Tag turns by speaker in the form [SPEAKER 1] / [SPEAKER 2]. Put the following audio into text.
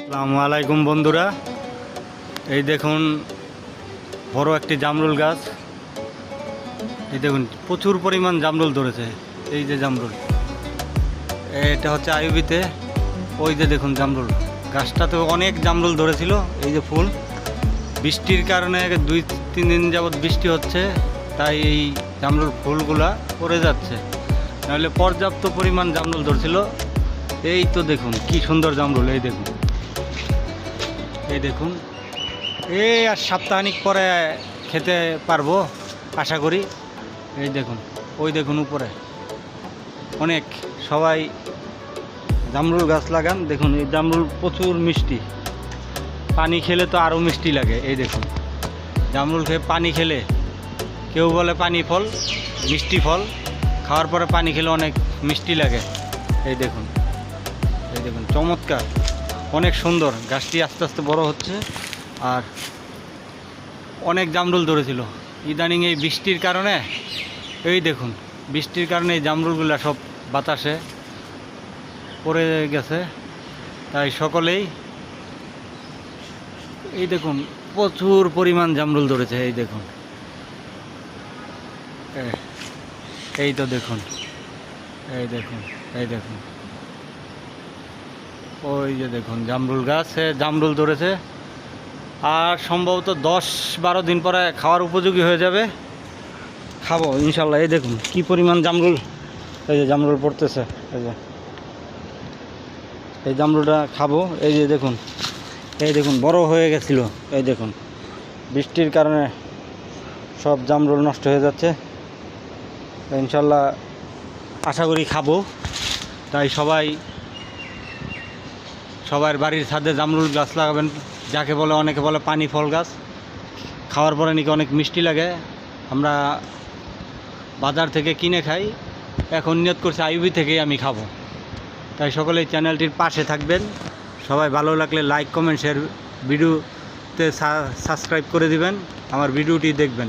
[SPEAKER 1] আসসালামু আলাইকুম বন্ধুরা, এই দেখুন বড় একটি জামরুল গাছ। এই দেখুন প্রচুর পরিমাণ জামরুল ধরেছে। এই যে জামরুল, এটা হচ্ছে আইয়ুবিতে। ওই যে দেখুন জামরুল গাছটাতে অনেক জামরুল ধরেছিল। এই যে ফুল, বৃষ্টির কারণে 2-3 দিন যাবৎ বৃষ্টি হচ্ছে, তাই এই জামরুল ফুলগুলা পড়ে যাচ্ছে, নাহলে পর্যাপ্ত পরিমাণ জামরুল ধরছিল। এই তো দেখুন কি সুন্দর জামরুল। এই দেখুন, এই দেখুন, এই আর সপ্তাহখানিক পরে খেতে পারবো আশা করি। এই দেখুন, ওই দেখুন উপরে অনেক, সবাই জামরুল গাছ লাগান। দেখুন এই জামরুল প্রচুর মিষ্টি, পানি খেলে তো আরও মিষ্টি লাগে। এই দেখুন জামরুল খেয়ে পানি খেলে, কেউ বলে পানি ফল, মিষ্টি ফল, খাওয়ার পরে পানি খেলে অনেক মিষ্টি লাগে। এই দেখুন, এই দেখুন চমৎকার, অনেক সুন্দর। গাছটি আস্তে আস্তে বড় হচ্ছে আর অনেক জামরুল ধরেছিল। ইদানিং এই বৃষ্টির কারণে, এই দেখুন বৃষ্টির কারণে এই জামরুলগুলো সব বাতাসে পড়ে গেছে। তাই সকলেই, এই দেখুন প্রচুর পরিমাণ জামরুল ধরেছে। এই দেখুন, এই তো দেখুন, এই দেখুন, এই দেখুন, ওই যে দেখুন জামরুল গাছে জামরুল ধরেছে। আর সম্ভবত 10-12 দিন পরে খাওয়ার উপযোগী হয়ে যাবে, খাবো ইনশাল্লাহ। এই দেখুন কি পরিমাণ জামরুল, এই যে জামরুল পড়তেছে। এই যে এই জামরুলটা খাবো। এই যে দেখুন, এই দেখুন বড় হয়ে গেছিল। এই দেখুন বৃষ্টির কারণে সব জামরুল নষ্ট হয়ে যাচ্ছে। ইনশাল্লাহ আশা করি খাবো। তাই সবার বাড়ির ছাদে জামরুল গাছ লাগাবেন, যাকে বলে, অনেকে বলে পানি ফল গাছ। খাওয়ার পরে নাকি অনেক মিষ্টি লাগে। আমরা বাজার থেকে কিনে খাই, এখন নিয়ত করছি আইয়ুবি থেকেই আমি খাবো। তাই সকলে এই চ্যানেলটির পাশে থাকবেন। সবাই ভালো লাগলে লাইক, কমেন্ট, শেয়ার, ভিডিওতে সাবস্ক্রাইব করে দিবেন, আমার ভিডিওটি দেখবেন।